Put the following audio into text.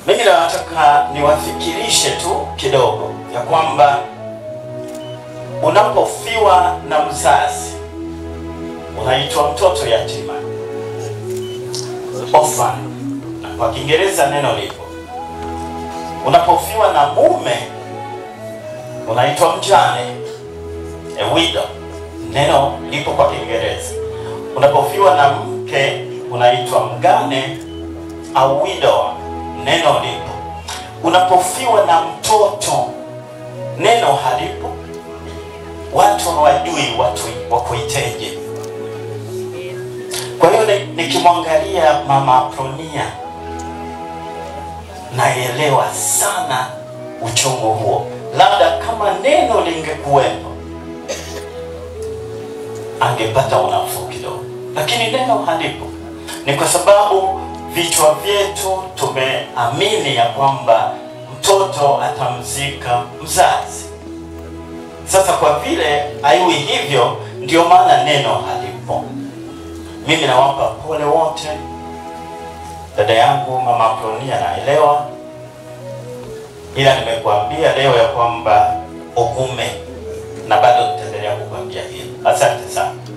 Mimi nataka niwafikirishe tu kidogo ya kwamba unapofiwa na mzazi unaitwa mtoto yatima, orphan. Kwa Kiingereza neno lipo. Unapofiwa na mume unaitwa mjane, a widow. Neno lipo kwa Kiingereza. Unapofiwa na mke unaitwa mgane au widow. Neno lipo. Unapofiwa na mtoto neno halipo. Watu hawajui watu wakuiteje. Kwa hiyo nikimwangalia Mama Apronia naelewa sana uchungu huo. Labda kama neno lingekuwepo angepata unafuu kidogo, lakini neno halipo. Ni kwa sababu vichwa vyetu tumeamini ya kwamba mtoto atamzika mzazi. Sasa kwa vile haiwi hivyo, ndio maana neno halipo. Mimi nawapa pole wote. Dada yangu Mama Apronia naelewa, ila nimekuambia leo ya kwamba ugume, na bado nitaendelea kukwambia hilo. Asante sana.